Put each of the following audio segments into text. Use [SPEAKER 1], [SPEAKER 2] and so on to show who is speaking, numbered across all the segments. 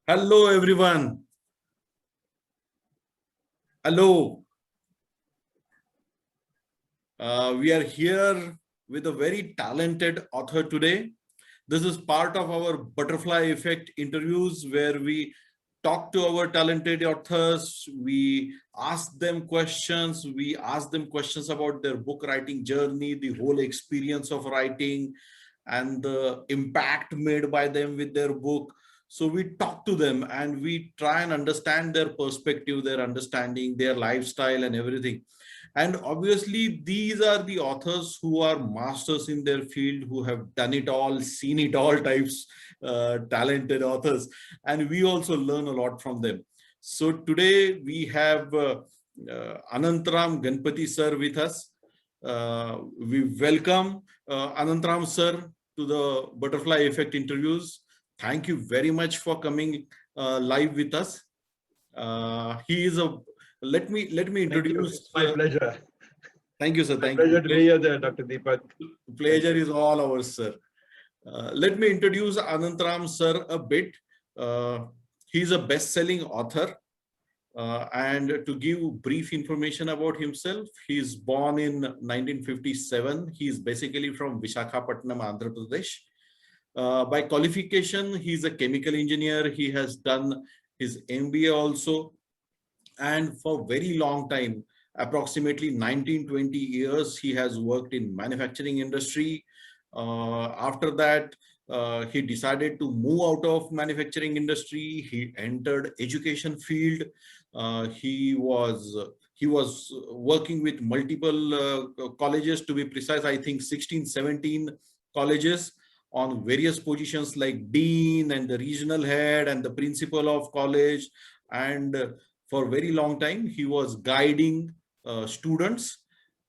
[SPEAKER 1] Hello, everyone. Hello. We are here with a very talented author today. This is part of our Butterfly Effect interviews where we talk to our talented authors. We ask them questions. We ask them questions about their book writing journey, the whole experience of writing, and the impact made by them with their book. So we talk to them and we try and understand their perspective, their understanding, their lifestyle and everything. And obviously, these are the authors who are masters in their field, who have done it all, seen it all types, talented authors. And we also learn a lot from them. So today we have Anantram Ganapati sir with us. We welcome Anantram sir to the Butterfly Effect interviews. Thank you very much for coming live with us. He is a let me introduce.
[SPEAKER 2] My pleasure.
[SPEAKER 1] Thank you, sir. Thank
[SPEAKER 2] pleasure
[SPEAKER 1] you.
[SPEAKER 2] to be here, Dr. Deepak.
[SPEAKER 1] Pleasure is all ours, sir. Let me introduce Anantram sir a bit. He's a best-selling author. And to give brief information about himself, he's born in 1957. He's basically from Visakhapatnam, Andhra Pradesh. By qualification, he's a chemical engineer. He has done his MBA also. And for very long time, approximately 19-20 years, he has worked in manufacturing industry. After that, he decided to move out of manufacturing industry. He entered education field. He was working with multiple colleges, to be precise, I think 16, 17 colleges on various positions like dean and the regional head and the principal of college. And for a very long time, he was guiding students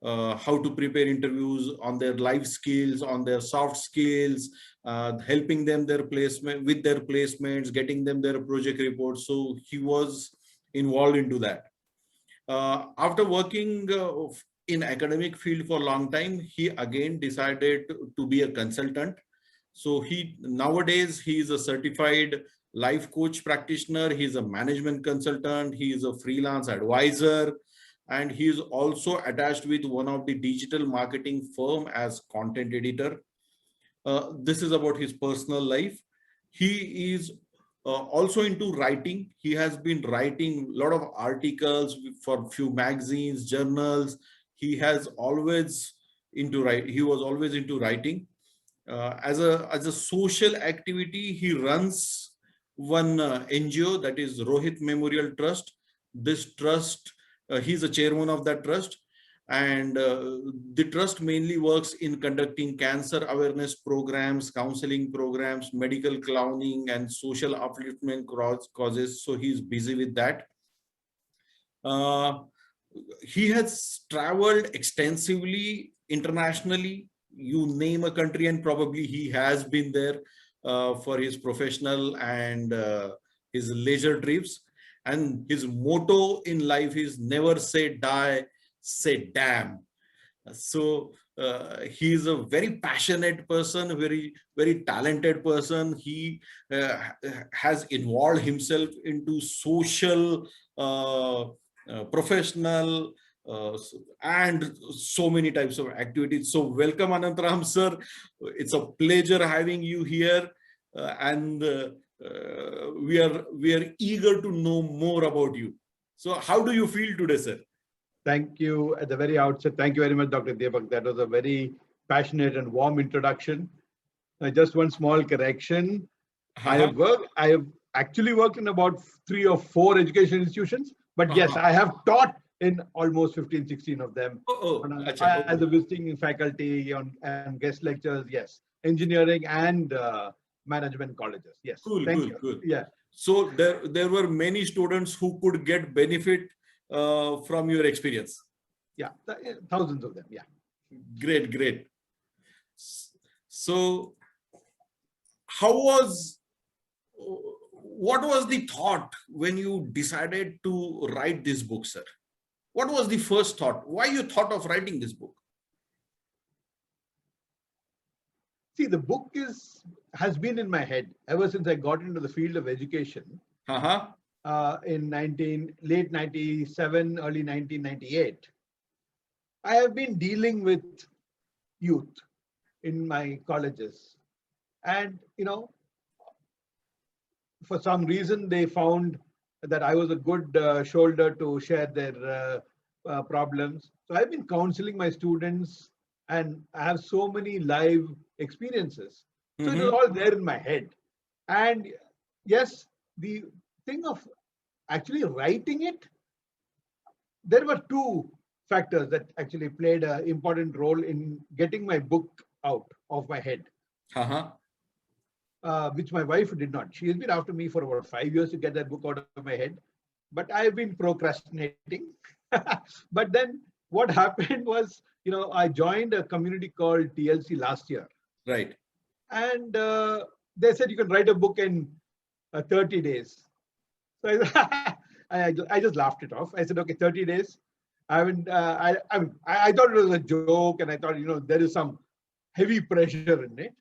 [SPEAKER 1] how to prepare interviews on their life skills, on their soft skills, helping them their placement with their placements, getting them their project reports. So he was involved into that. After working in academic field for a long time, he again decided to be a consultant. So nowadays he is a certified life coach practitioner. He's a management consultant. He is a freelance advisor, and he is also attached with one of the digital marketing firm as content editor. This is about his personal life. He is also into writing. He has been writing a lot of articles for few magazines, journals. He was always into writing. As a social activity, he runs one NGO, that is Rohit Memorial Trust. This trust, he's a chairman of that trust, and the trust mainly works in conducting cancer awareness programs, counseling programs, medical clowning, and social upliftment causes. So he's busy with that. He has traveled extensively internationally. You name a country and probably he has been there for his professional and his leisure trips. And his motto in life is never say die, say damn. So he is a very passionate person, very talented person. He has involved himself into social, professional, and so many types of activities. So welcome, Anantram sir. It's a pleasure having you here, and we are eager to know more about you. So how do you feel today, sir?
[SPEAKER 2] Thank you at the very outset. Thank you very much, Dr. Deepak. That was a very passionate and warm introduction. Just one small correction. I have actually worked in about 3 or 4 education institutions, but yes, I have taught in almost 15, 16 of them. As a visiting faculty and guest lectures, yes. Engineering and management colleges, yes.
[SPEAKER 1] Cool.
[SPEAKER 2] Yeah.
[SPEAKER 1] So there were many students who could get benefit from your experience.
[SPEAKER 2] Yeah, thousands of them, yeah.
[SPEAKER 1] Great. So what was the thought when you decided to write this book, sir? What was the first thought? Why you thought of writing this book?
[SPEAKER 2] See, the book has been in my head ever since I got into the field of education
[SPEAKER 1] Uh-huh.
[SPEAKER 2] in late 97, early 1998. I have been dealing with youth in my colleges. And, for some reason, they found that I was a good shoulder to share their problems. So I've been counseling my students and I have so many live experiences. So it was
[SPEAKER 1] Mm-hmm.
[SPEAKER 2] all there in my head. And yes, the thing of actually writing it, there were two factors that actually played an important role in getting my book out of my head,
[SPEAKER 1] Uh-huh.
[SPEAKER 2] which my wife did not. She has been after me for about 5 years to get that book out of my head, but I've been procrastinating. But then what happened was, I joined a community called TLC last year,
[SPEAKER 1] Right.
[SPEAKER 2] and they said you can write a book in 30 days. So I just laughed it off. I said, okay, 30 days. I haven't. I thought it was a joke, and I thought, there is some heavy pressure in it.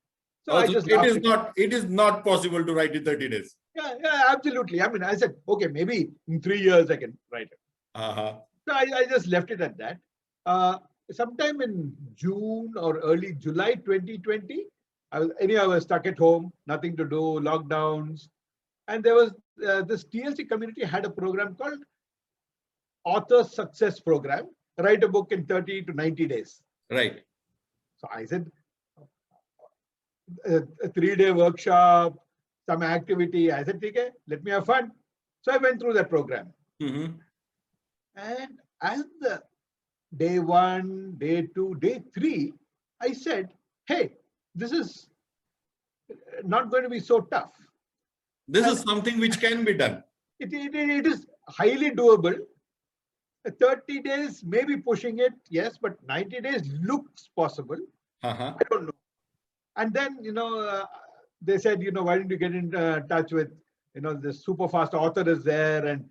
[SPEAKER 2] So I
[SPEAKER 1] Also,
[SPEAKER 2] just laughed it off.
[SPEAKER 1] it is not possible to write in 30 days.
[SPEAKER 2] Yeah, absolutely. I mean, I said, okay, maybe in 3 years I can write it.
[SPEAKER 1] Uh-huh.
[SPEAKER 2] So I just left it at that. Uh, Sometime in June or early July 2020, I was stuck at home, nothing to do, lockdowns, and there was this TLC community had a program called Author Success Program. Write a book in 30 to 90 days.
[SPEAKER 1] Right.
[SPEAKER 2] So I said, a 3-day workshop, some activity. I said, okay, let me have fun. So I went through that program.
[SPEAKER 1] Mm-hmm.
[SPEAKER 2] And as the day 1, day 2, day 3, I said, hey, this is not going to be so tough.
[SPEAKER 1] This
[SPEAKER 2] And
[SPEAKER 1] is something which can be done.
[SPEAKER 2] it is highly doable. 30 days, maybe pushing it, yes, but 90 days looks possible.
[SPEAKER 1] Uh-huh.
[SPEAKER 2] I don't know. And then, they said, why don't you get in touch with, the super fast author is there, and,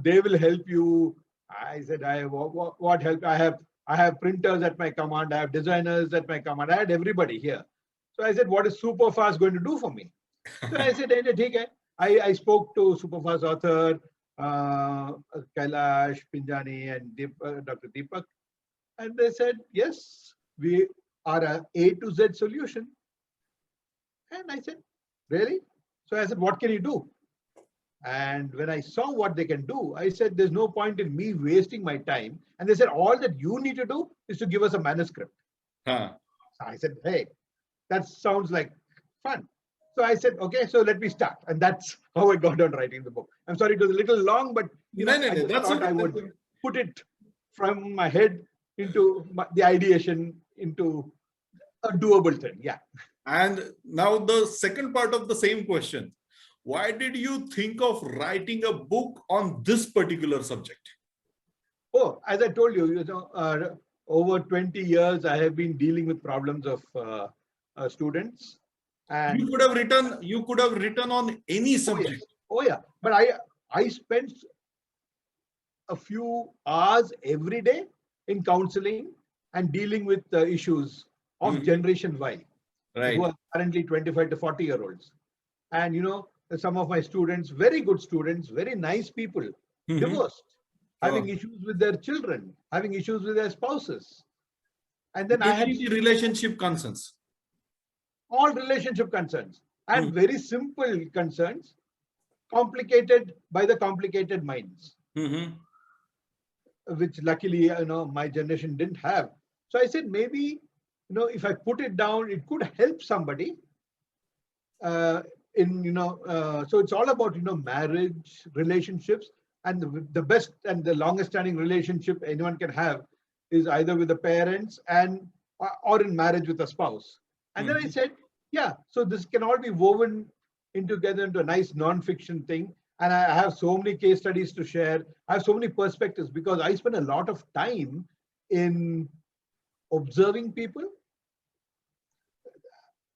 [SPEAKER 2] they will help you. I said, what help? I have printers at my command. I have designers at my command. I had everybody here. So I said, what is super fast going to do for me? So I said, okay. I spoke to super fast author, Kailash, Pinjani, and Dr. Deepak. And they said, yes, we are A to Z solution. And I said, really? So I said, what can you do? And when I saw what they can do, I said, there's no point in me wasting my time. And they said, all that you need to do is to give us a manuscript.
[SPEAKER 1] Huh.
[SPEAKER 2] So I said, hey, that sounds like fun. So I said, okay, so let me start. And that's how I got on writing the book. I'm sorry, it was a little long, but I just thought I would put it from my head into the ideation into a doable thing. Yeah.
[SPEAKER 1] And now the second part of the same question. Why did you think of writing a book on this particular subject?
[SPEAKER 2] Oh, as I told you, over 20 years, I have been dealing with problems of students. And
[SPEAKER 1] You could have written on any subject.
[SPEAKER 2] Oh yeah. But I spent a few hours every day in counseling and dealing with the issues of Generation Y,
[SPEAKER 1] Right.
[SPEAKER 2] who are currently 25 to 40-year-olds. And some of my students, very good students, very nice people, divorced, having issues with their children, having issues with their spouses. And then I had
[SPEAKER 1] relationship concerns.
[SPEAKER 2] all relationship concerns and very simple concerns, complicated by the complicated minds, which luckily, my generation didn't have. So I said, maybe, if I put it down, it could help somebody. So it's all about, marriage, relationships, and the best and the longest standing relationship anyone can have is either with the parents or in marriage with a spouse. And then I said, yeah, so this can all be woven together into a nice non-fiction thing. And I have so many case studies to share. I have so many perspectives because I spend a lot of time in observing people.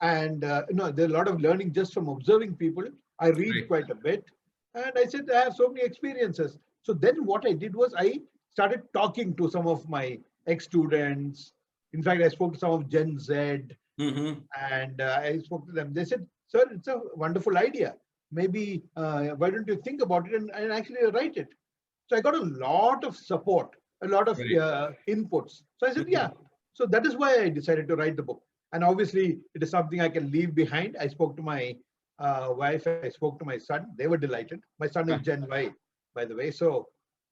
[SPEAKER 2] And there's a lot of learning just from observing people. I read quite a bit. And I said, I have so many experiences. So then what I did was I started talking to some of my ex-students. In fact, I spoke to some of Gen Z. And I spoke to them. They said, "Sir, it's a wonderful idea. Maybe why don't you think about it and actually write it?" So I got a lot of support, a lot of
[SPEAKER 1] Right.
[SPEAKER 2] inputs. So I said, "Yeah." So that is why I decided to write the book. And obviously, it is something I can leave behind. I spoke to my wife. I spoke to my son. They were delighted. My son is Gen Y, by the way. So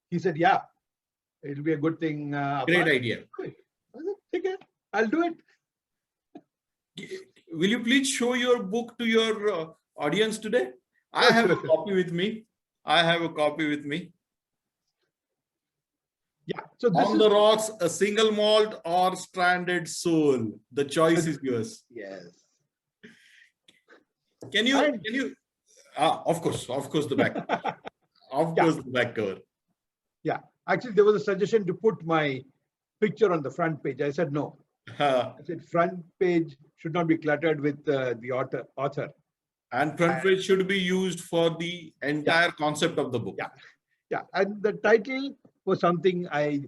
[SPEAKER 2] he said, "Yeah, it'll be a good thing."
[SPEAKER 1] Great
[SPEAKER 2] Appa."
[SPEAKER 1] idea.
[SPEAKER 2] I said, "Okay, I'll do it."
[SPEAKER 1] Will you please show your book to your audience today? I
[SPEAKER 2] Sure,
[SPEAKER 1] have
[SPEAKER 2] sure,
[SPEAKER 1] a
[SPEAKER 2] sure.
[SPEAKER 1] copy with me. I have a copy with me.
[SPEAKER 2] Yeah. So this
[SPEAKER 1] On
[SPEAKER 2] is
[SPEAKER 1] the rocks, a single malt or stranded soul. The choice is yours.
[SPEAKER 2] yes.
[SPEAKER 1] Can
[SPEAKER 2] And
[SPEAKER 1] you? Of course, the back. Of
[SPEAKER 2] yeah,
[SPEAKER 1] course, the back cover.
[SPEAKER 2] yeah. Actually, there was a suggestion to put my picture on the front page. I said no. I said front page should not be cluttered with the author.
[SPEAKER 1] And front
[SPEAKER 2] And
[SPEAKER 1] page should be used for the
[SPEAKER 2] yeah,
[SPEAKER 1] entire concept of the book.
[SPEAKER 2] yeah, yeah. And the title was something I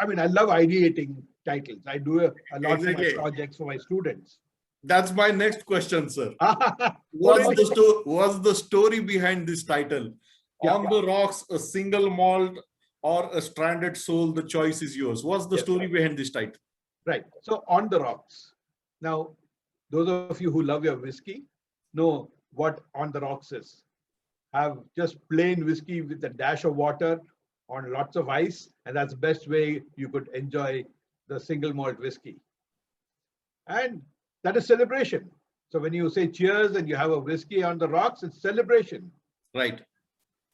[SPEAKER 2] mean, I love ideating titles. I do a lot for my
[SPEAKER 1] Exactly.
[SPEAKER 2] projects for my students.
[SPEAKER 1] That's my next question, sir.
[SPEAKER 2] Already?
[SPEAKER 1] What's the story behind this title?
[SPEAKER 2] Yeah,
[SPEAKER 1] On the rocks, a single malt or a stranded soul, the choice is yours. What's the
[SPEAKER 2] yes,
[SPEAKER 1] story behind this title?
[SPEAKER 2] right. So on the rocks. Now, those of you who love your whiskey know what on the rocks is. Have just plain whiskey with a dash of water on lots of ice, and that's the best way you could enjoy the single malt whiskey. And that is celebration. So when you say cheers and you have a whiskey on the rocks, it's celebration.
[SPEAKER 1] Right.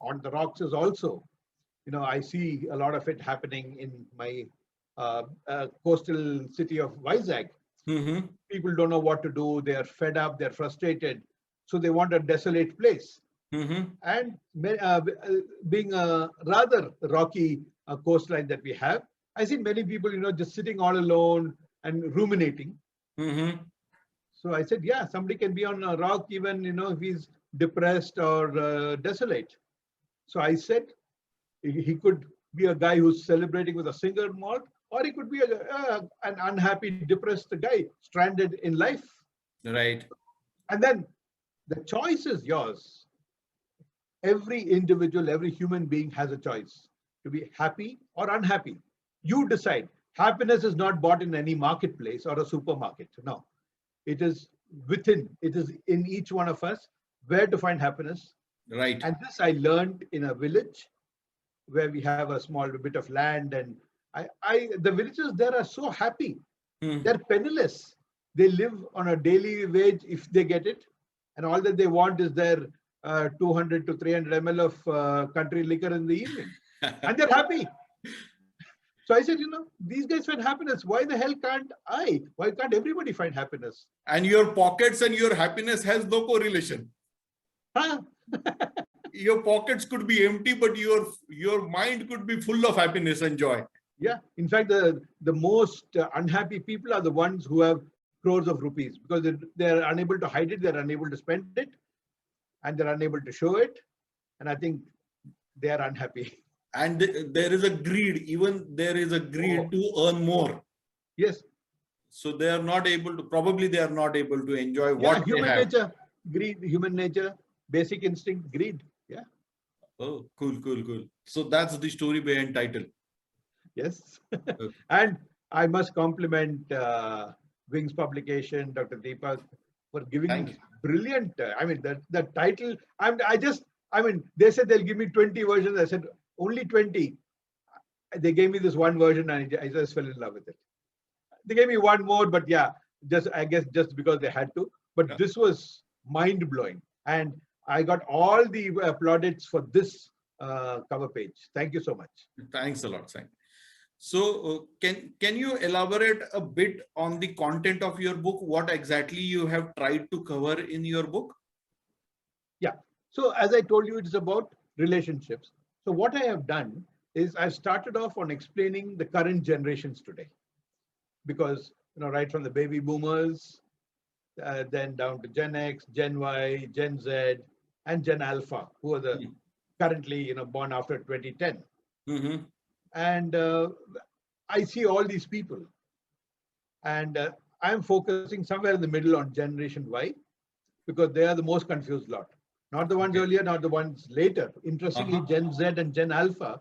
[SPEAKER 2] On the rocks is also, I see a lot of it happening in my coastal city of Vizag. People don't know what to do. They're fed up. They're frustrated. So they want a desolate place. And being a rather rocky coastline that we have, I see many people, just sitting all alone and ruminating. So I said, yeah, somebody can be on a rock even, if he's depressed or desolate. So I said he could be a guy who's celebrating with a single malt, or he could be an unhappy, depressed guy stranded in life.
[SPEAKER 1] Right.
[SPEAKER 2] And then the choice is yours. Every individual, every human being has a choice to be happy or unhappy. You decide. Happiness is not bought in any marketplace or a supermarket. No, it is within. It is in each one of us where to find happiness.
[SPEAKER 1] Right.
[SPEAKER 2] And this I learned in a village where we have a small bit of land, and the villagers there are so happy. They're penniless. They live on a daily wage if they get it, and all that they want is their 200 to 300 ml of country liquor in the evening, and they're happy. So I said, these guys find happiness. Why the hell can't I? Why can't everybody find happiness?
[SPEAKER 1] And your pockets and your happiness has no correlation.
[SPEAKER 2] Huh?
[SPEAKER 1] Your pockets could be empty, but your mind could be full of happiness and joy.
[SPEAKER 2] Yeah. In fact, the most unhappy people are the ones who have crores of rupees, because they're unable to hide it, they're unable to spend it, and they're unable to show it. And I think they are unhappy.
[SPEAKER 1] And there is a greed. Even there is a greed to earn more.
[SPEAKER 2] Yes.
[SPEAKER 1] So they are not able to. Probably they are not able to enjoy what they have.
[SPEAKER 2] Nature, greed, human nature, basic instinct, greed. Yeah.
[SPEAKER 1] Oh, cool. So that's the story behind title.
[SPEAKER 2] Yes.
[SPEAKER 1] Okay.
[SPEAKER 2] And I must compliment Wings Publication, Dr. Deepak, for giving brilliant. I mean, the title. They said they'll give me 20 versions. I said only 20. They gave me this one version, and I just fell in love with it. They gave me one more, but yeah, I guess just because they had to. But this was mind blowing, and I got all the plaudits for this cover page. Thank you so much.
[SPEAKER 1] Thanks a lot, Sam. So can you elaborate a bit on the content of your book? What exactly you have tried to cover in your book?
[SPEAKER 2] Yeah. So as I told you, it's about relationships. So what I have done is I've started off on explaining the current generations today, because right from the baby boomers, then down to Gen X, Gen Y, Gen Z, and Gen Alpha, who are the currently born after 2010. And I see all these people, and I'm focusing somewhere in the middle on Generation Y, because they are the most confused lot. Not the ones earlier, not the ones later. Interestingly, Gen Z and Gen Alpha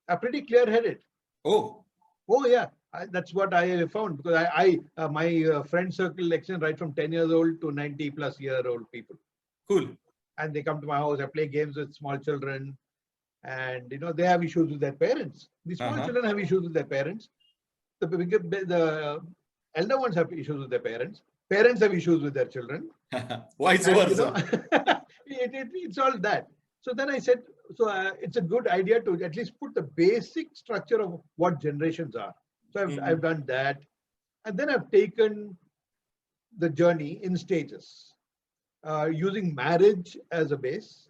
[SPEAKER 2] are pretty clear-headed.
[SPEAKER 1] Oh.
[SPEAKER 2] Oh yeah, that's what I found, because my friend circle extends right from 10 years old to 90-plus-year-old people.
[SPEAKER 1] Cool.
[SPEAKER 2] And they come to my house. I play games with small children, and they have issues with their parents. The small children have issues with their parents. The elder ones have issues with their parents. Parents have issues with their children.
[SPEAKER 1] Vice versa.
[SPEAKER 2] It's all that. So then I said, it's a good idea to at least put the basic structure of what generations are. So I've done that. And then I've taken the journey in stages, using marriage as a base.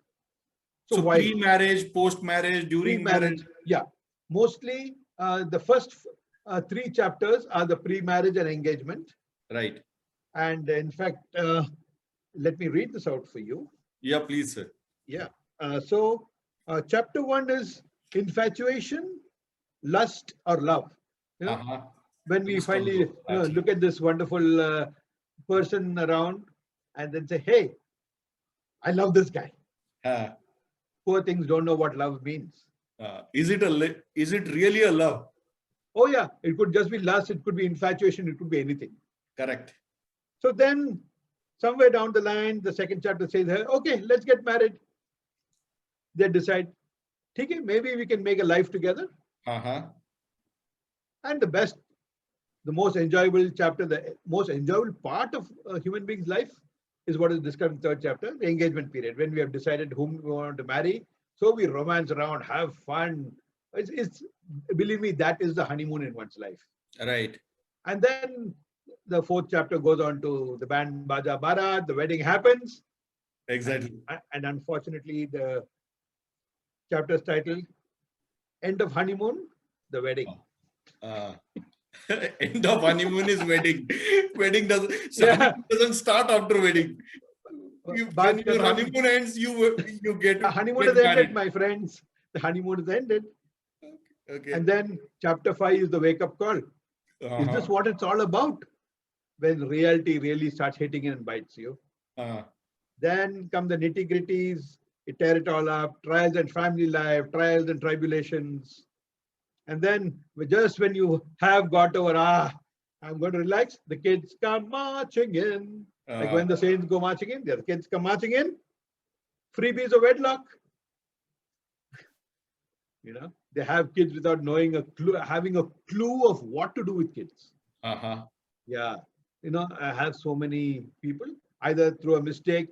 [SPEAKER 1] So pre-marriage, post-marriage, during marriage?
[SPEAKER 2] Yeah. Mostly the first 3 chapters are the pre-marriage and engagement.
[SPEAKER 1] Right.
[SPEAKER 2] And in fact, let me read this out for you.
[SPEAKER 1] Yeah, please, sir.
[SPEAKER 2] Yeah. So chapter 1 is infatuation, lust, or love. When we finally look at this wonderful person around and then say, hey, I love this guy. Poor things don't know what love means.
[SPEAKER 1] Is it really a love?
[SPEAKER 2] Oh yeah, it could just be lust, it could be infatuation, it could be anything.
[SPEAKER 1] Correct.
[SPEAKER 2] So then somewhere down the line, the second chapter says, okay, let's get married. They decide, okay, maybe we can make a life together. And the most enjoyable chapter, the most enjoyable part of a human being's life is what is described in the 3rd chapter, the engagement period, when we have decided whom we want to marry. So we romance around, have fun. Believe me, that is the honeymoon in one's life.
[SPEAKER 1] Right.
[SPEAKER 2] And then the 4th chapter goes on to the band Baja Barat, the wedding happens.
[SPEAKER 1] Exactly.
[SPEAKER 2] And unfortunately, the chapter's title, End of Honeymoon, the Wedding.
[SPEAKER 1] End of honeymoon is wedding. Wedding doesn't start after wedding. When your honeymoon ends, you get
[SPEAKER 2] the honeymoon is ended, my friends. The honeymoon is ended.
[SPEAKER 1] Okay.
[SPEAKER 2] And then chapter 5 is the wake-up call. Is this what it's all about? When reality really starts hitting in and bites you. Then come the nitty-gritties. You tear it all up. Trials and family life, trials and tribulations. And then just when you have got over, I'm going to relax, the kids come marching in. Like when the saints go marching in, the kids come marching in. Freebies of wedlock. They have kids without knowing having a clue of what to do with kids. Yeah. I have so many people, either through a mistake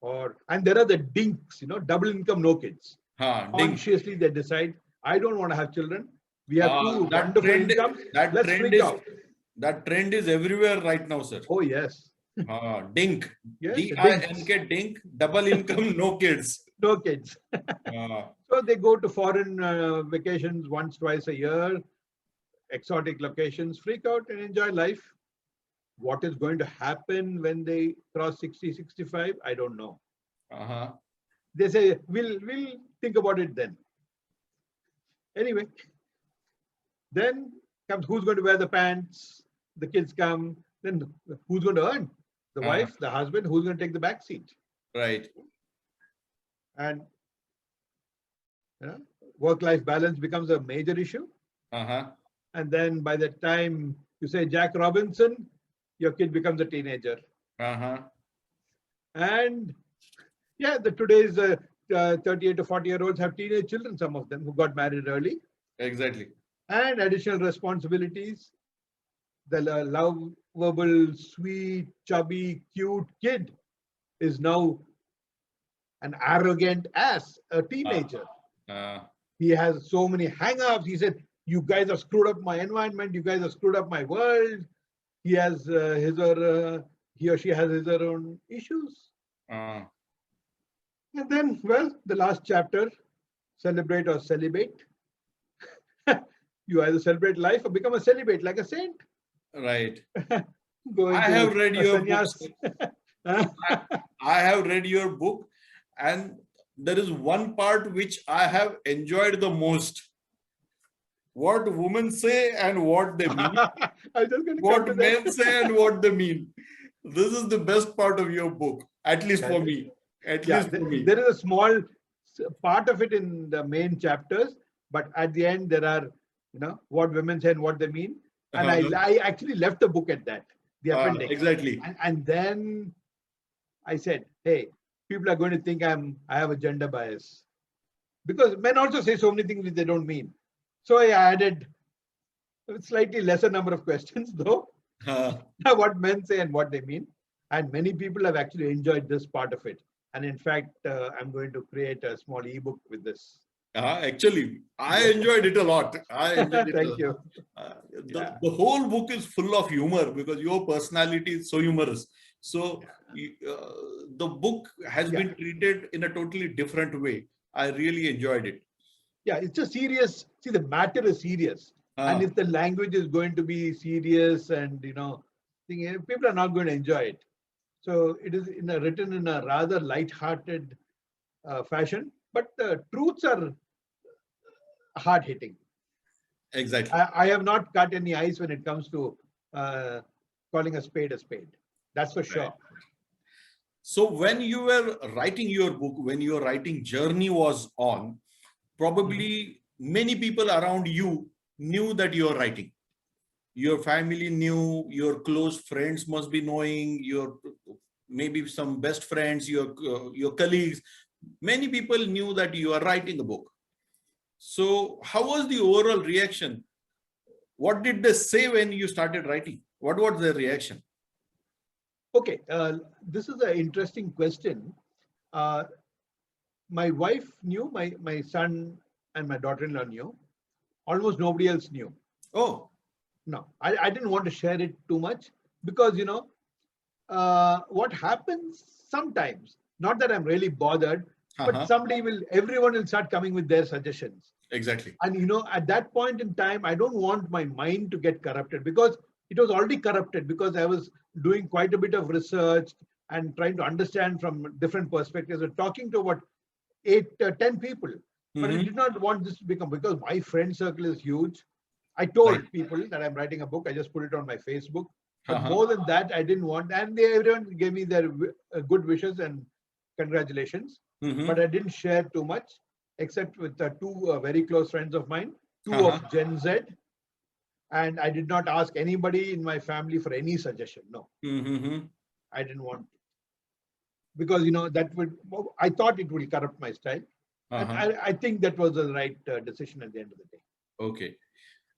[SPEAKER 2] and there are the dinks, double income, no kids. Consciously they decide, I don't want to have children. We have 2 wonderful incomes. Let's freak out.
[SPEAKER 1] That trend is everywhere right now, sir.
[SPEAKER 2] Oh, yes.
[SPEAKER 1] Dink.
[SPEAKER 2] Yes,
[SPEAKER 1] D-I-N-K, dink. Double income, no kids.
[SPEAKER 2] No kids. So they go to foreign vacations once, twice a year, exotic locations, freak out and enjoy life. What is going to happen when they cross 60, 65? I don't know. They say, we'll think about it then. Anyway, then comes who's going to wear the pants. The kids come. Then who's going to earn? The wife, the husband, who's going to take the back seat?
[SPEAKER 1] Right.
[SPEAKER 2] And work-life balance becomes a major issue. And then by the time you say Jack Robinson, your kid becomes a teenager. And yeah, today's 38 to 40-year-olds have teenage children, some of them who got married early.
[SPEAKER 1] Exactly.
[SPEAKER 2] And additional responsibilities. The lovable, sweet, chubby, cute kid is now an arrogant ass, a teenager. He has so many hang-ups. He said, you guys have screwed up my environment. You guys have screwed up my world. He has he or she has his or her own issues. And then, the last chapter, celebrate or celibate. You either celebrate life or become a celibate, like a saint.
[SPEAKER 1] Right. I have read your book. I have read your book, and there is one part which I have enjoyed the most. what women say and what they mean,
[SPEAKER 2] I was just going to come to
[SPEAKER 1] what
[SPEAKER 2] that.
[SPEAKER 1] men say and what they mean. This is the best part of your book, at least for me. At
[SPEAKER 2] Yeah,
[SPEAKER 1] least for me.
[SPEAKER 2] there is a small part of it in the main chapters, but at the end there are, what women say and what they mean. And I actually left the book at that, the appendix.
[SPEAKER 1] Exactly.
[SPEAKER 2] And then I said, hey, people are going to think I have a gender bias, because men also say so many things which they don't mean. So I added a slightly lesser number of questions, though, what men say and what they mean. And many people have actually enjoyed this part of it. And in fact, I'm going to create a small ebook with this.
[SPEAKER 1] Actually, I enjoyed it a lot. I enjoyed it.
[SPEAKER 2] Thank you.
[SPEAKER 1] The whole book is full of humor because your personality is so humorous. So the book has been treated in a totally different way. I really enjoyed it.
[SPEAKER 2] Yeah, it's a serious, see, the matter is serious. And if the language is going to be serious and, people are not going to enjoy it. So it is written in a rather light-hearted fashion, but the truths are hard-hitting.
[SPEAKER 1] Exactly.
[SPEAKER 2] I have not cut any ice when it comes to calling a spade. That's for sure.
[SPEAKER 1] Right. So when you were writing your book, when your writing journey was on, probably many people around you knew that you are writing. Your family knew, your close friends must be knowing, your maybe some best friends, your colleagues. Many people knew that you are writing a book. So how was the overall reaction? What did they say when you started writing? What was their reaction?
[SPEAKER 2] Okay, this is an interesting question. My wife knew, my son and my daughter-in-law knew. Almost nobody else knew.
[SPEAKER 1] Oh.
[SPEAKER 2] No, I didn't want to share it too much because, what happens sometimes, not that I'm really bothered, but everyone will start coming with their suggestions.
[SPEAKER 1] Exactly.
[SPEAKER 2] And, at that point in time, I don't want my mind to get corrupted because it was already corrupted because I was doing quite a bit of research and trying to understand from different perspectives and talking to about 10 people. But I did not want this to become, because my friend circle is huge. I told people that I'm writing a book. I just put it on my Facebook. But more than that, I didn't want. And everyone gave me their good wishes and congratulations. But I didn't share too much, except with two very close friends of mine, two of Gen Z. And I did not ask anybody in my family for any suggestion. No, I didn't want to. Because, I thought it will corrupt my style. And I think that was the right decision at the end of the day.
[SPEAKER 1] Okay.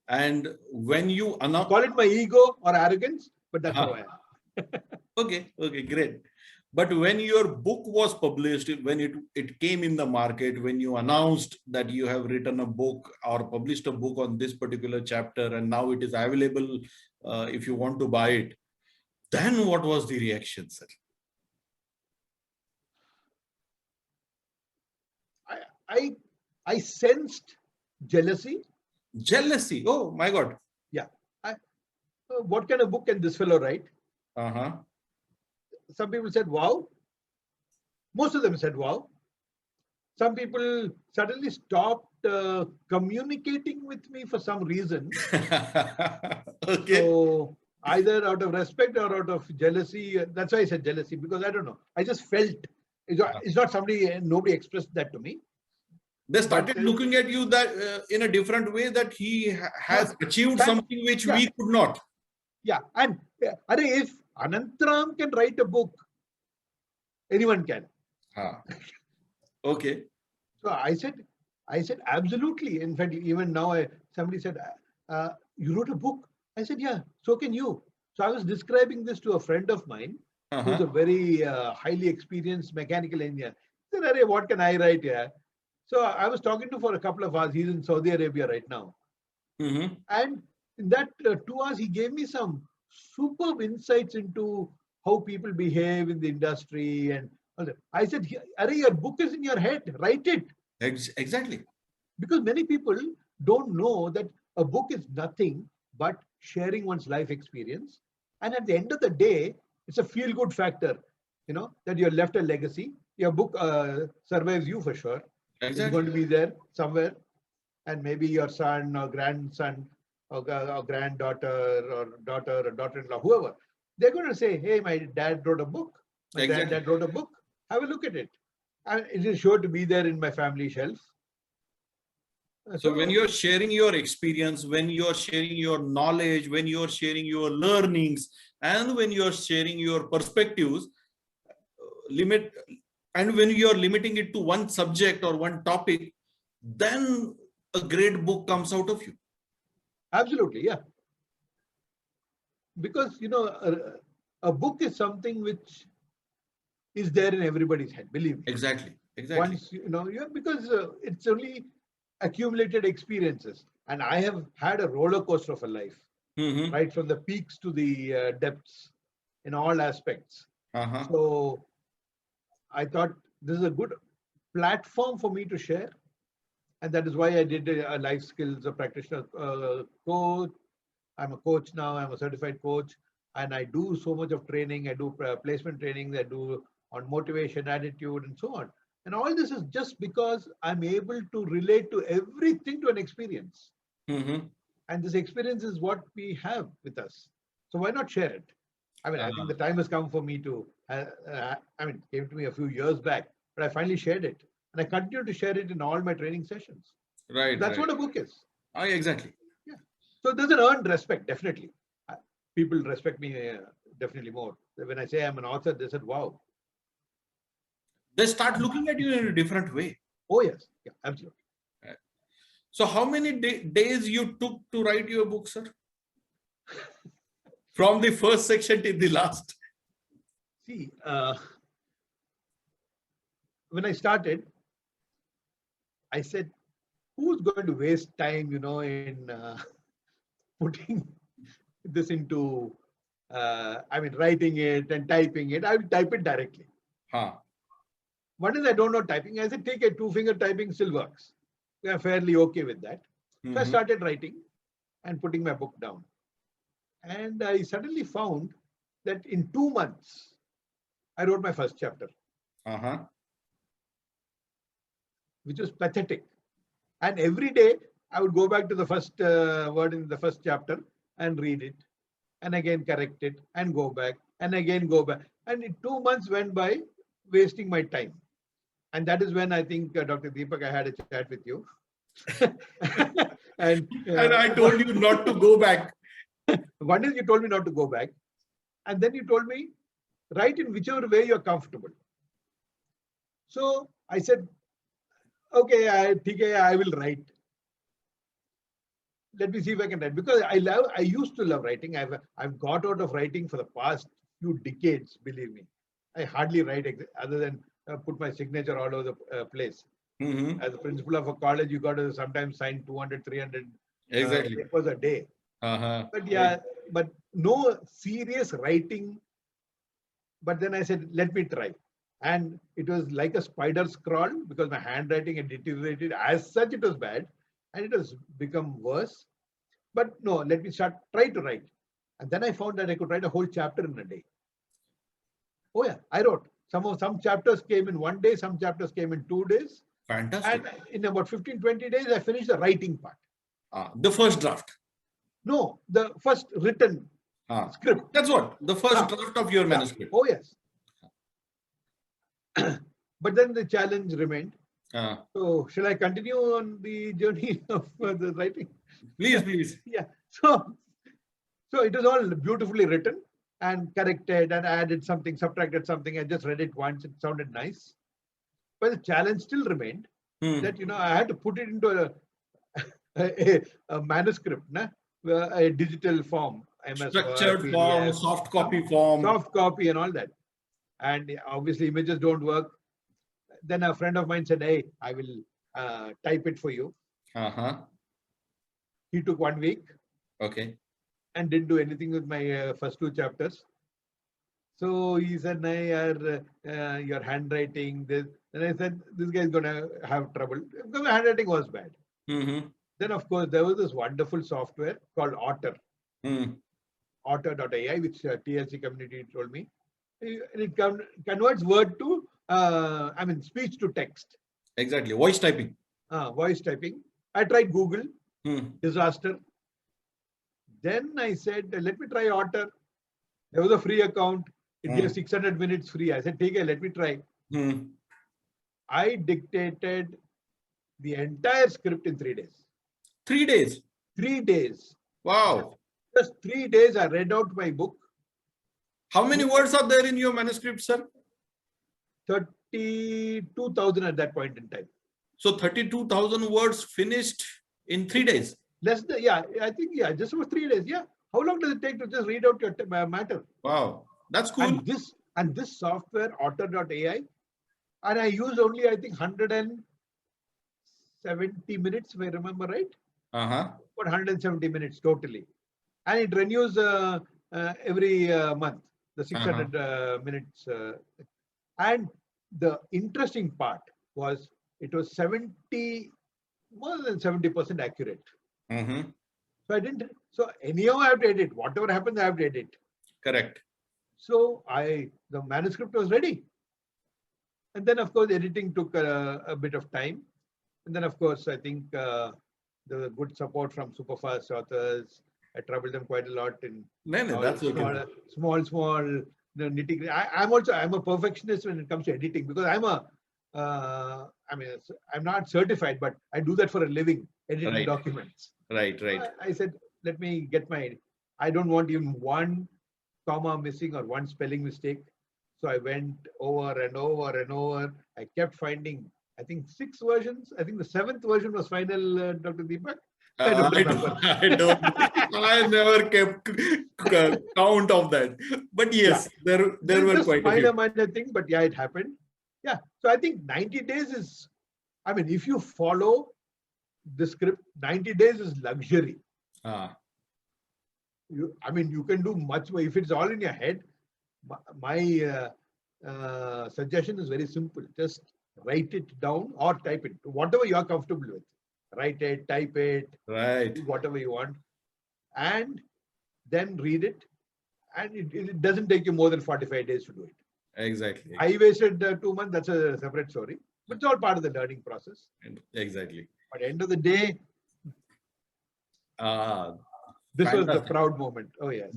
[SPEAKER 1] And when you
[SPEAKER 2] call it my ego or arrogance, but that's how I am.
[SPEAKER 1] Okay, great. But when your book was published, when it came in the market, when you announced that you have written a book or published a book on this particular chapter, and now it is available if you want to buy it, then what was the reaction, sir?
[SPEAKER 2] I sensed jealousy.
[SPEAKER 1] Jealousy? Oh my God.
[SPEAKER 2] Yeah. What kind of book can this fellow write? Some people said, wow. Most of them said, wow. Some people suddenly stopped communicating with me for some reason.
[SPEAKER 1] Okay.
[SPEAKER 2] So either out of respect or out of jealousy. That's why I said jealousy, because I don't know. I just felt it's not nobody expressed that to me.
[SPEAKER 1] They started looking at you that in a different way, that he has achieved something which we could not.
[SPEAKER 2] Yeah. And if Anantram can write a book, anyone can.
[SPEAKER 1] Okay.
[SPEAKER 2] So I said, absolutely. In fact, even now, somebody said, you wrote a book? I said, yeah, so can you. So I was describing this to a friend of mine, who's a very highly experienced mechanical engineer. He said, Arey, what can I write here? So I was talking to him for a couple of hours. He's in Saudi Arabia right now. And in that 2 hours, he gave me some superb insights into how people behave in the industry. And I said, Arey, your book is in your head. Write it.
[SPEAKER 1] Exactly.
[SPEAKER 2] Because many people don't know that a book is nothing but sharing one's life experience. And at the end of the day, it's a feel-good factor, that you left a legacy. Your book survives you for sure. Exactly. It's going to be there somewhere. and maybe your son or grandson or granddaughter or daughter or daughter-in-law, whoever, they're going to say, hey, my dad wrote a book. My
[SPEAKER 1] Exactly.
[SPEAKER 2] granddad wrote a book. Have a look at it. And it is sure to be there in my family shelf.
[SPEAKER 1] So when you're sharing your experience, when you're sharing your knowledge, when you're sharing your learnings, and when you're sharing your perspectives, and when you're limiting it to one subject or one topic, then a great book comes out of you.
[SPEAKER 2] Absolutely, yeah. Because, a book is something which is there in everybody's head, believe me.
[SPEAKER 1] Exactly.
[SPEAKER 2] Once, because it's only accumulated experiences. And I have had a roller coaster of a life, right from the peaks to the depths in all aspects. So I thought this is a good platform for me to share. And that is why I did a life skills, a practitioner coach. I'm a coach now. I'm a certified coach. And I do so much of training. I do placement training. I do on motivation, attitude, and so on. And all this is just because I'm able to relate to everything to an experience. And this experience is what we have with us. So why not share it? I mean, I think the time has come for me to, it came to me a few years back, but I finally shared it. And I continue to share it in all my training sessions.
[SPEAKER 1] Right.
[SPEAKER 2] That's what a book is.
[SPEAKER 1] Exactly.
[SPEAKER 2] Yeah. So there's an earned respect, definitely. People respect me definitely more. When I say I'm an author, they said, wow.
[SPEAKER 1] They start looking at you in a different way.
[SPEAKER 2] Oh, yes. Yeah, absolutely.
[SPEAKER 1] Right. So how many days you took to write your book, sir? From the first section to the last.
[SPEAKER 2] See, when I started, I said, who's going to waste time, in putting this into, writing it and typing it? I will type it directly. One is I don't know typing. I said, take a 2-finger typing still works. We are fairly okay with that. So I started writing and putting my book down. And I suddenly found that in 2 months, I wrote my first chapter, which was pathetic. And every day, I would go back to the first word in the first chapter and read it, and again correct it, and go back, and again go back. And 2 months went by, wasting my time. And that is when I think, Dr. Deepak, I had a chat with you. and
[SPEAKER 1] I told you not to go back.
[SPEAKER 2] One is you told me not to go back. And then you told me, write in whichever way you're comfortable. So I said, okay, I will write. Let me see if I can write. Because I used to love writing. I've got out of writing for the past few decades, believe me. I hardly write other than put my signature all over the place. As a principal of a college, you got to sometimes sign 200, 300 papers a day. But yeah, but no serious writing. But then I said, let me try. And it was like a spider's crawl because my handwriting had deteriorated. As such, it was bad. And it has become worse. But no, let me try to write. And then I found that I could write a whole chapter in a day. Oh yeah, I wrote. Some chapters came in 1 day, some chapters came in 2 days.
[SPEAKER 1] Fantastic.
[SPEAKER 2] And in about 15, 20 days, I finished the writing part.
[SPEAKER 1] The first draft.
[SPEAKER 2] No, the first written script.
[SPEAKER 1] That's what, the first draft of your manuscript.
[SPEAKER 2] Oh yes. But then the challenge remained. So shall I continue on the journey of the writing?
[SPEAKER 1] Please.
[SPEAKER 2] Yeah. So it was all beautifully written and corrected and added something, subtracted something. I just read it once. It sounded nice. But the challenge still remained that, I had to put it into a manuscript, a digital form.
[SPEAKER 1] Structured form, soft copy form.
[SPEAKER 2] Soft copy and all that. And obviously images don't work. Then a friend of mine said, hey, I will type it for you. He took 1 week.
[SPEAKER 1] Okay.
[SPEAKER 2] And didn't do anything with my first 2 chapters. So he said, your handwriting, this. And I said, this guy is going to have trouble because my handwriting was bad. Then, of course, there was this wonderful software called Otter. Otter.ai, which TLC community told me. And it converts word to, speech to text.
[SPEAKER 1] Exactly. Voice typing.
[SPEAKER 2] Voice typing. I tried Google,
[SPEAKER 1] Hmm.
[SPEAKER 2] disaster. Then I said, let me try Otter. There was a free account. It gave 600 minutes free. I said, take it, let me try.
[SPEAKER 1] Hmm.
[SPEAKER 2] I dictated the entire script in 3 days.
[SPEAKER 1] 3 days.
[SPEAKER 2] 3 days.
[SPEAKER 1] Wow.
[SPEAKER 2] Just 3 days, I read out my book.
[SPEAKER 1] How many words are there in your manuscript, sir?
[SPEAKER 2] 32,000 at that point in time.
[SPEAKER 1] So 32,000 words finished in 3 days.
[SPEAKER 2] Less than, yeah, I think, yeah, just about 3 days. Yeah. How long does it take to just read out your matter?
[SPEAKER 1] Wow. That's cool.
[SPEAKER 2] And this software, Otter.ai, and I used only, I think, 170 minutes, if I remember right.
[SPEAKER 1] Uh-huh.
[SPEAKER 2] About 170 minutes totally. And it renews every month, the 600 minutes. And the interesting part was it was more than 70% accurate.
[SPEAKER 1] Mm-hmm.
[SPEAKER 2] So anyhow I have to edit. Whatever happens, I have to edit.
[SPEAKER 1] Correct.
[SPEAKER 2] So the manuscript was ready. And then, of course, editing took a bit of time. And then, of course, I think the good support from superfast authors. I troubled them quite a lot in
[SPEAKER 1] That's okay.
[SPEAKER 2] small nitty-gritty. I'm a perfectionist when it comes to editing because I'm not certified, but I do that for a living, editing documents.
[SPEAKER 1] Right.
[SPEAKER 2] I said, let me get I don't want even one comma missing or one spelling mistake. So I went over and over and over. I kept finding, I think 6 versions. I think the 7th version was final, Dr. Deepak. I don't remember.
[SPEAKER 1] I never kept count of that. But yes, there were quite a few.
[SPEAKER 2] Minor thing, but yeah, it happened. Yeah. So I think 90 days is, if you follow the script, 90 days is luxury. You can do much more. If it's all in your head, my suggestion is very simple. Just write it down or type it, whatever you are comfortable with. Write it, type it, whatever you want, and then read it. And it doesn't take you more than 45 days to do it.
[SPEAKER 1] Exactly.
[SPEAKER 2] I wasted 2 months. That's a separate story. But it's all part of the learning process.
[SPEAKER 1] Exactly.
[SPEAKER 2] But at the end of the day, this was the proud moment. Oh, yes.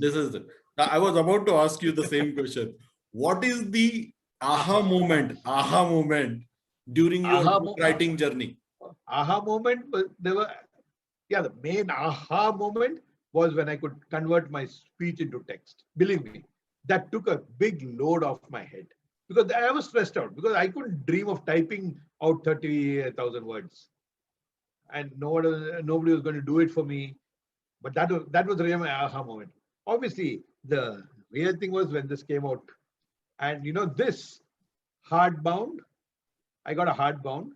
[SPEAKER 1] I was about to ask you the same question. What is the aha moment during your writing journey?
[SPEAKER 2] Aha moment, the main aha moment was when I could convert my speech into text. Believe me, that took a big load off my head because I was stressed out because I couldn't dream of typing out 30,000 words. And nobody was going to do it for me. But that was really my aha moment. Obviously, the real thing was when this came out. And this hardbound, I got a hardbound.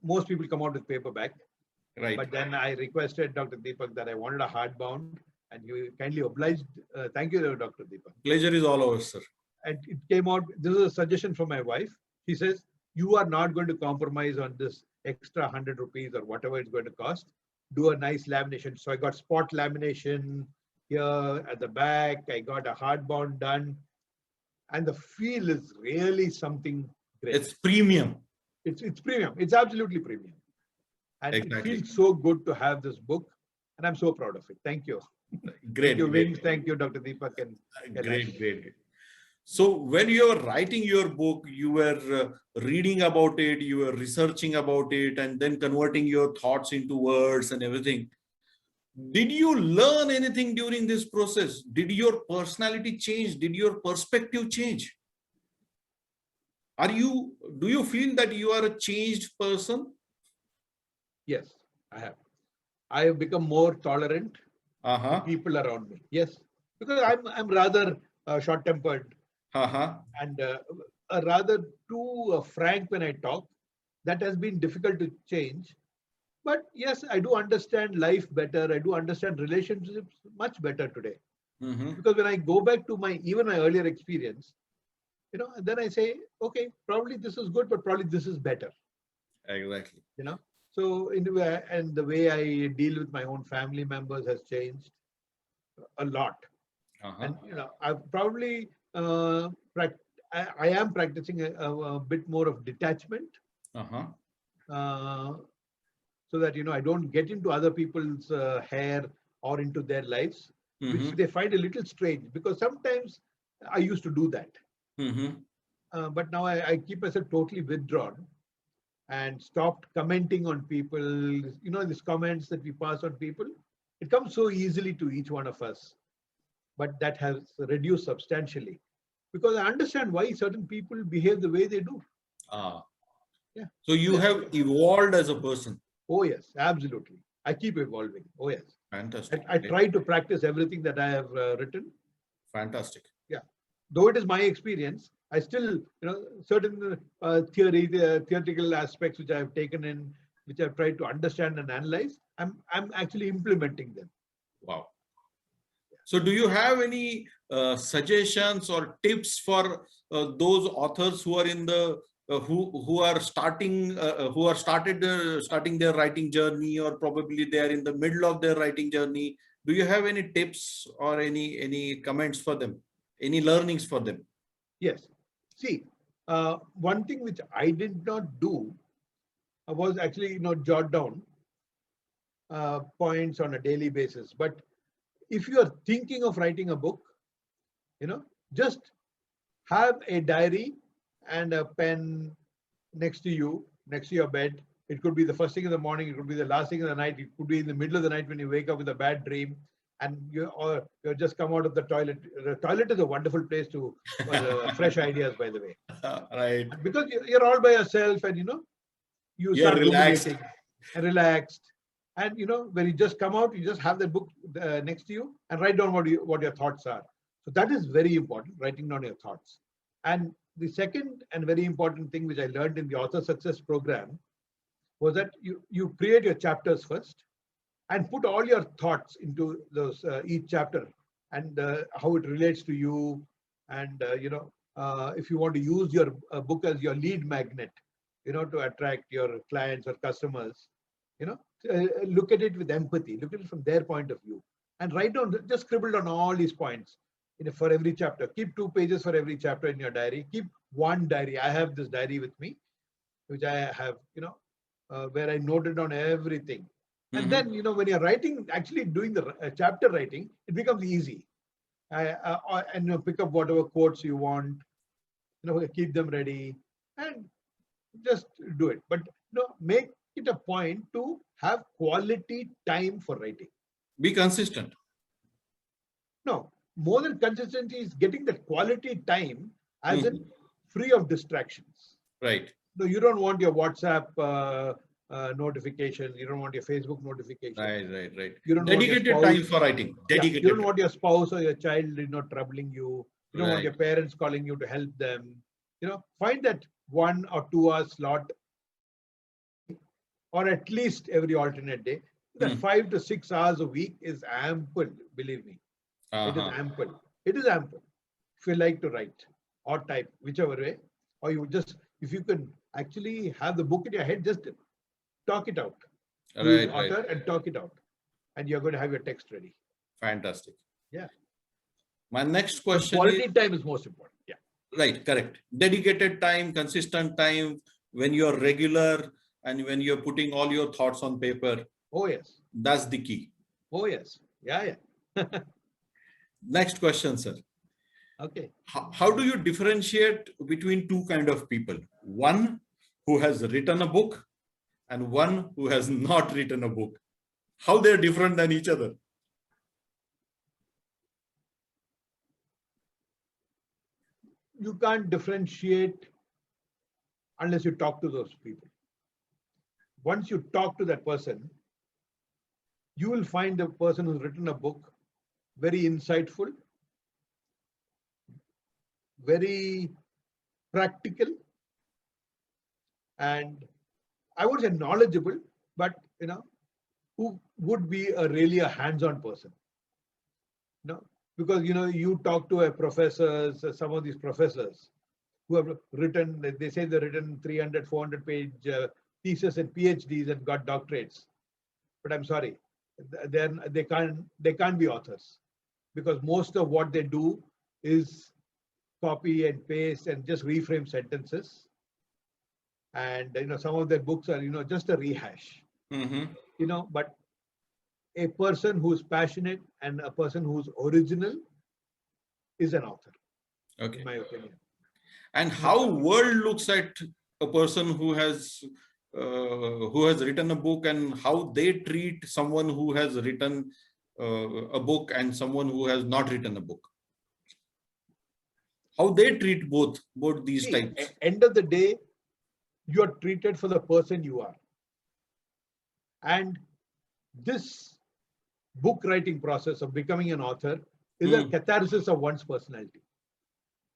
[SPEAKER 2] Most people come out with paperback.
[SPEAKER 1] Right.
[SPEAKER 2] But then I requested Dr. Deepak that I wanted a hardbound, and you kindly obliged. Thank you, Dr. Deepak.
[SPEAKER 1] Pleasure is all ours, sir.
[SPEAKER 2] And it came out. This is a suggestion from my wife. She says, you are not going to compromise on this extra 100 rupees or whatever it's going to cost. Do a nice lamination. So I got spot lamination here at the back. I got a hardbound done. And the feel is really something great.
[SPEAKER 1] It's premium.
[SPEAKER 2] It's premium. It's absolutely premium. And it feels so good to have this book. And I'm so proud of it. Thank you.
[SPEAKER 1] Great.
[SPEAKER 2] Thank you, Wings. Thank you, Dr. Deepak. And
[SPEAKER 1] Great. So when you were writing your book, you were reading about it, you were researching about it, and then converting your thoughts into words and everything. Did you learn anything during this process? Did your personality change? Did your perspective change? Do you feel that you are a changed person?
[SPEAKER 2] Yes, I have. I have become more tolerant to people around me. Yes, because I'm rather short-tempered and rather too frank when I talk. That has been difficult to change. But yes, I do understand life better. I do understand relationships much better today. Because when I go back to even my earlier experience, then I say, okay, probably this is good, but probably this is better.
[SPEAKER 1] Exactly.
[SPEAKER 2] So and the way I deal with my own family members has changed a lot. And I've probably I am practicing a bit more of detachment. So so that, I don't get into other people's hair or into their lives, which they find a little strange, because sometimes I used to do that. But now I keep myself totally withdrawn and stopped commenting on people. These comments that we pass on people, it comes so easily to each one of us, but that has reduced substantially, because I understand why certain people behave the way they do.
[SPEAKER 1] Yeah. So you have evolved as a person.
[SPEAKER 2] Oh yes, absolutely. I keep evolving. Oh yes.
[SPEAKER 1] Fantastic.
[SPEAKER 2] I try to practice everything that I have written.
[SPEAKER 1] Fantastic.
[SPEAKER 2] Yeah. Though it is my experience, I still, certain theoretical aspects which I have taken in, which I've tried to understand and analyze, I'm actually implementing them.
[SPEAKER 1] Wow. So do you have any suggestions or tips for those authors who are in the who are starting starting their writing journey, or probably they are in the middle of their writing journey? Do you have any tips or any comments for them, any learnings for them?
[SPEAKER 2] Yes. See, one thing which I did not do was actually jot down points on a daily basis. But if you are thinking of writing a book, just have a diary and a pen next to you, next to your bed. It could be the first thing in the morning, it could be the last thing in the night, it could be in the middle of the night when you wake up with a bad dream and you just come out of the toilet. The toilet is a wonderful place to fresh ideas, by the way.
[SPEAKER 1] Right.
[SPEAKER 2] Because you're all by yourself, and you start ruminating and relaxed. And when you just come out, you just have the book next to you and write down what your thoughts are. So that is very important, writing down your thoughts. And the second and very important thing which I learned in the Author Success Program was that you create your chapters first and put all your thoughts into those each chapter, and how it relates to you. And if you want to use your book as your lead magnet, to attract your clients or customers, look at it with empathy, look at it from their point of view, and write down, just scribble down all these points for every chapter. Keep 2 pages for every chapter in your diary. Keep one diary. I have this diary with me, which I have, where I noted down everything. And then, when you're writing, actually doing the chapter writing, it becomes easy. And pick up whatever quotes you want, keep them ready and just do it. But, make it a point to have quality time for writing.
[SPEAKER 1] Be consistent.
[SPEAKER 2] No, more than consistency is getting that quality time as in free of distractions.
[SPEAKER 1] Right.
[SPEAKER 2] No, you don't want your WhatsApp notification. You don't want your Facebook notification.
[SPEAKER 1] Right.
[SPEAKER 2] You don't
[SPEAKER 1] dedicated
[SPEAKER 2] want your spouse,
[SPEAKER 1] time for writing. Dedicated.
[SPEAKER 2] You don't want your spouse or your child troubling you. You don't want
[SPEAKER 1] Right.
[SPEAKER 2] your parents calling you to help them. Find that 1 or 2 hour slot, or at least every alternate day. That 5 to 6 hours a week is ample. Believe me, it is ample. It is ample. If you like to write or type, whichever way, or you just, if you can actually have the book in your head, just talk it out.
[SPEAKER 1] Right.
[SPEAKER 2] Author and talk it out, and you're going to have your text ready.
[SPEAKER 1] Fantastic.
[SPEAKER 2] Yeah.
[SPEAKER 1] My next question
[SPEAKER 2] quality time is most important. Yeah.
[SPEAKER 1] Right, correct. Dedicated time, consistent time, when you're regular and when you're putting all your thoughts on paper.
[SPEAKER 2] Oh, yes.
[SPEAKER 1] That's the key.
[SPEAKER 2] Oh, yes. Yeah.
[SPEAKER 1] Next question, sir.
[SPEAKER 2] Okay.
[SPEAKER 1] How do you differentiate between two kind of people? One who has written a book and one who has not written a book. How they're different than each other?
[SPEAKER 2] You can't differentiate unless you talk to those people. Once you talk to that person, you will find the person who's written a book very insightful, very practical, and I would say knowledgeable, but who would be really a hands-on person. Because you talk to a professors, some of these professors who have written, they say they've written 300, 400 page thesis and PhDs and got doctorates. But I'm sorry, then they can't be authors, because most of what they do is copy and paste and just reframe sentences. And some of their books are just a rehash. But a person who's passionate and a person who's original is an author, in my opinion.
[SPEAKER 1] And how world looks at a person who has written a book, and how they treat someone who has written a book and someone who has not written a book. How they treat both these types.
[SPEAKER 2] End of the day, you are treated for the person you are. And this book writing process of becoming an author is a catharsis of one's personality.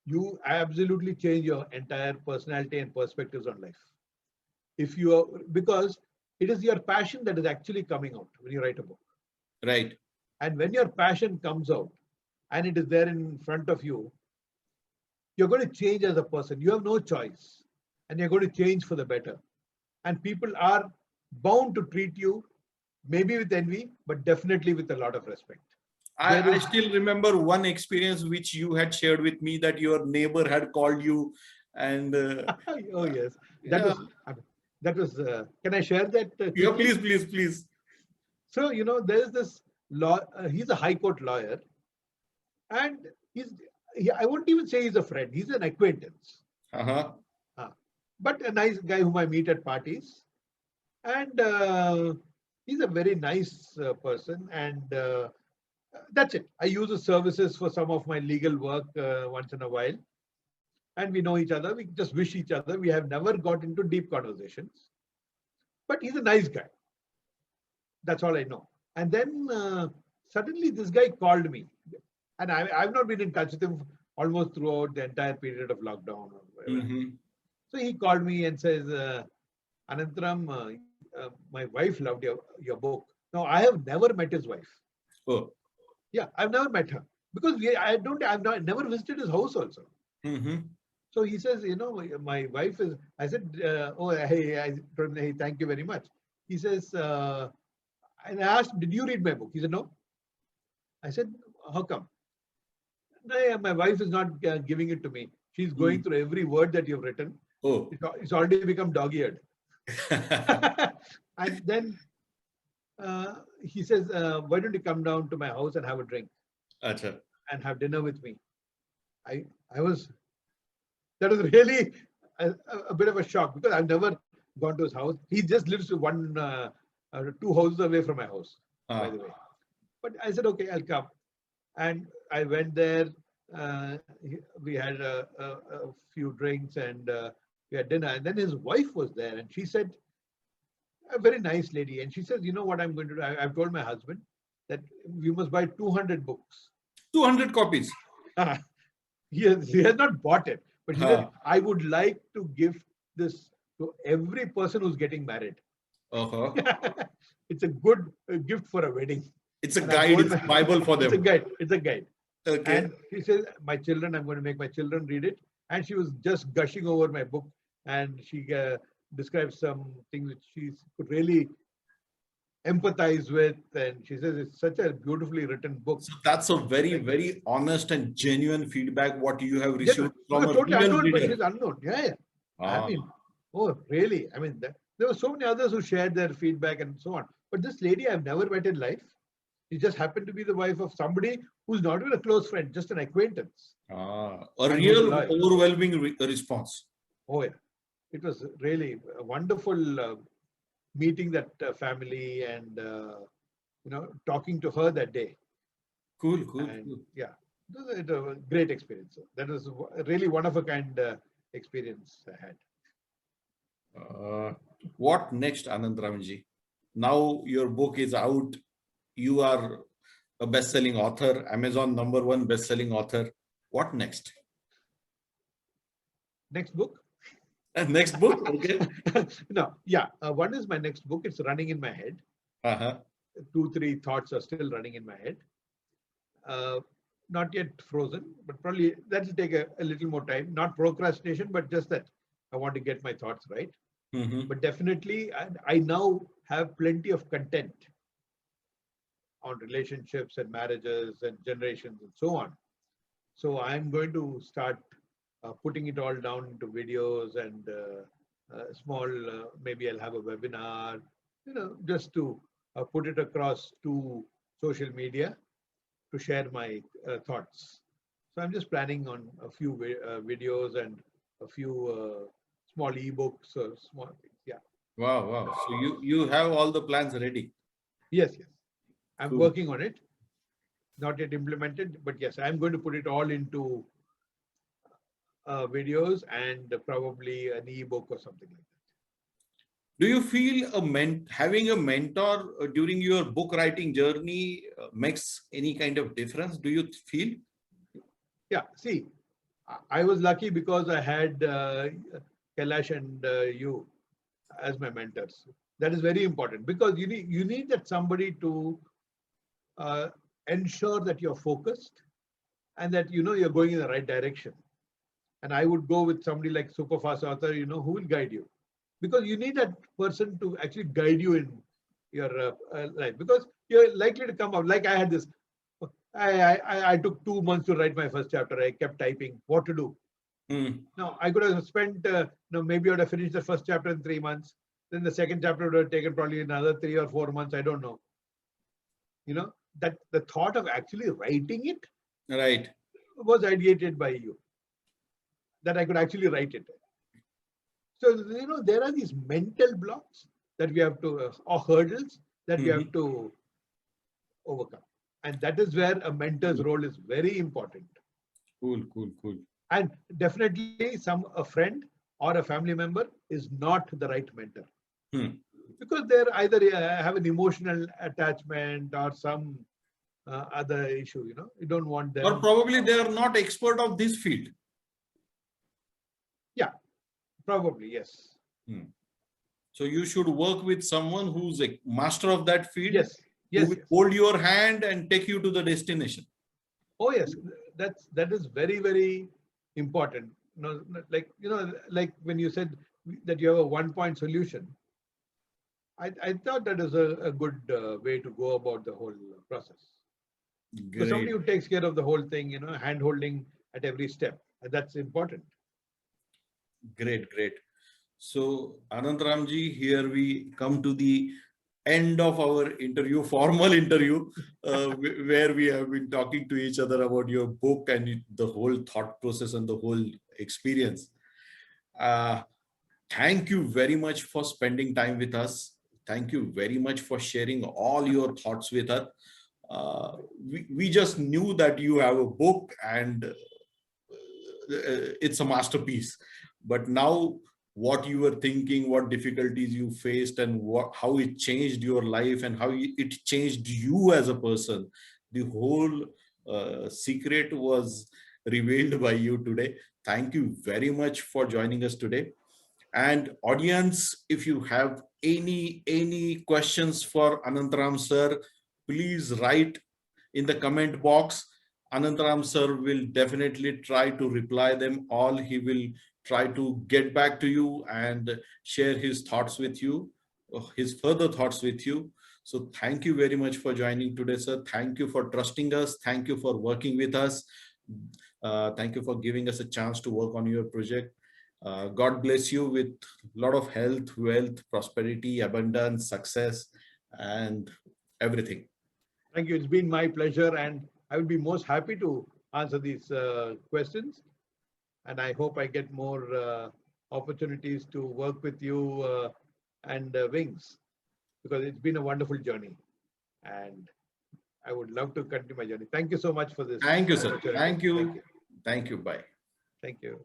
[SPEAKER 2] You absolutely change your entire personality and perspectives on life. If you are, because it is your passion that is actually coming out when you write a book.
[SPEAKER 1] Right.
[SPEAKER 2] And when your passion comes out and it is there in front of you, you're going to change as a person. You have no choice. And you're going to change for the better. And people are bound to treat you maybe with envy, but definitely with a lot of respect.
[SPEAKER 1] I still remember one experience which you had shared with me, that your neighbor had called you and
[SPEAKER 2] oh yes, that was can I share that?
[SPEAKER 1] Yeah, please.
[SPEAKER 2] So there's this law, he's a high court lawyer, and I won't even say he's a friend, he's an acquaintance. But a nice guy whom I meet at parties, and he's a very nice person, and that's it. I use his services for some of my legal work once in a while. And we know each other. We just wish each other. We have never got into deep conversations. But he's a nice guy. That's all I know. And then suddenly this guy called me. And I've not been in touch with him almost throughout the entire period of lockdown. Or whatever. So he called me and says, Anantram, my wife loved your book. Now, I have never met his wife.
[SPEAKER 1] Oh.
[SPEAKER 2] Yeah, I've never met her because I've never visited his house also. So he says, my wife is, I said, I told him, hey, thank you very much. He says, and I asked, did you read my book? He said, no. I said, how come? No, my wife is not giving it to me. She's going through every word that you've written.
[SPEAKER 1] Oh.
[SPEAKER 2] It's already become dog-eared. And then he says, why don't you come down to my house and have a drink?
[SPEAKER 1] Achha.
[SPEAKER 2] And have dinner with me. That was really a bit of a shock because I've never gone to his house. He just lives 2 houses away from my house, by the way. But I said, okay, I'll come. And I went there. We had a few drinks and we had dinner. And then his wife was there and she said, a very nice lady. And she says, you know what I'm going to do? I've told my husband that we must buy 200 books.
[SPEAKER 1] 200 copies?
[SPEAKER 2] He has not bought it. But he said, I would like to give this to every person who's getting married. It's a good gift for a wedding.
[SPEAKER 1] It's a guide, it's a Bible for them.
[SPEAKER 2] It's a guide. Okay. And he says, I'm going to make my children read it. And she was just gushing over my book. And she describes some things which she could really empathize with, and she says it's such a beautifully written book.
[SPEAKER 1] So that's a very, very honest and genuine feedback what you have received from a
[SPEAKER 2] totally unknown,
[SPEAKER 1] reader.
[SPEAKER 2] But she's unknown. Yeah. I mean, oh really? I mean, there were so many others who shared their feedback and so on. But this lady I've never met in life. She just happened to be the wife of somebody who's not even a close friend, just an acquaintance.
[SPEAKER 1] A real overwhelming response.
[SPEAKER 2] Oh yeah, it was really a wonderful meeting that family and talking to her that day.
[SPEAKER 1] Cool.
[SPEAKER 2] Yeah, it was a great experience. That was really one of a kind experience I had.
[SPEAKER 1] What next, Anantramji? Now your book is out. You are a best-selling author, Amazon #1 best-selling author. What next?
[SPEAKER 2] Next book?
[SPEAKER 1] Next book? Okay.
[SPEAKER 2] No, yeah. One is my next book. It's running in my head. 2-3 thoughts are still running in my head. Not yet frozen, but probably that will take a little more time. Not procrastination, but just that I want to get my thoughts right. But definitely, I now have plenty of content on relationships and marriages and generations and so on. So I'm going to start putting it all down into videos and small, maybe I'll have a webinar just to put it across to social media to share my thoughts. So I'm just planning on a few videos and a few small ebooks or small things. Yeah.
[SPEAKER 1] Wow, wow. So you have all the plans ready.
[SPEAKER 2] Yes, yes. I'm
[SPEAKER 1] Cool.
[SPEAKER 2] working on it. Not yet implemented, but yes, I'm going to put it all into videos and probably an ebook or something like that.
[SPEAKER 1] Do you feel having a mentor during your book writing journey makes any kind of difference? Do you feel?
[SPEAKER 2] Yeah. See, I was lucky because I had Kailash and you as my mentors. That is very important because you need that somebody to uh, ensure that you're focused and that you're going in the right direction. And I would go with somebody like Superfast author, who will guide you, because you need that person to actually guide you in your life, because you're likely to come up. Like I had this, I took 2 months to write my first chapter. I kept typing what to do. Now I could have spent, maybe I would have finished the first chapter in 3 months. Then the second chapter would have taken probably another 3 or 4 months. I don't know. That the thought of actually writing it
[SPEAKER 1] Right.
[SPEAKER 2] was ideated by you. That I could actually write it. So there are these mental blocks that we have to, or hurdles that we have to overcome, and that is where a mentor's role is very important.
[SPEAKER 1] Cool, cool, cool.
[SPEAKER 2] And definitely, a friend or a family member is not the right mentor, because they're either have an emotional attachment or some other issue. You don't want them.
[SPEAKER 1] Or probably they are not expert of this field.
[SPEAKER 2] Yeah, probably yes.
[SPEAKER 1] So you should work with someone who's a master of that field.
[SPEAKER 2] Yes, yes,
[SPEAKER 1] who will
[SPEAKER 2] yes.
[SPEAKER 1] hold your hand and take you to the destination.
[SPEAKER 2] Oh yes, that is very, very important. Like when you said that you have a one-point solution, I thought that is a good way to go about the whole process. So somebody who takes care of the whole thing, hand holding at every step, and that's important.
[SPEAKER 1] Great, great. So Anantramji, here we come to the end of our interview, formal interview, where we have been talking to each other about your book and the whole thought process and the whole experience. Thank you very much for spending time with us. Thank you very much for sharing all your thoughts with us. We just knew that you have a book and it's a masterpiece. But now what you were thinking, what difficulties you faced, and how it changed your life and how it changed you as a person, the whole secret was revealed by you today. Thank you very much for joining us today. And audience, if you have any questions for Anantram sir, please write in the comment box. Anantram sir will definitely try to reply them all. He will try to get back to you and share his thoughts with you, his further thoughts with you. So thank you very much for joining today, sir. Thank you for trusting us. Thank you for working with us. Thank you for giving us a chance to work on your project. God bless you with a lot of health, wealth, prosperity, abundance, success, and everything.
[SPEAKER 2] Thank you. It's been my pleasure, and I will be most happy to answer these questions. And I hope I get more opportunities to work with you and Wings, because it's been a wonderful journey. And I would love to continue my journey. Thank you so much for this.
[SPEAKER 1] Thank you, sir. Thank you.
[SPEAKER 2] Thank you.
[SPEAKER 1] Thank you. Bye.
[SPEAKER 2] Thank you.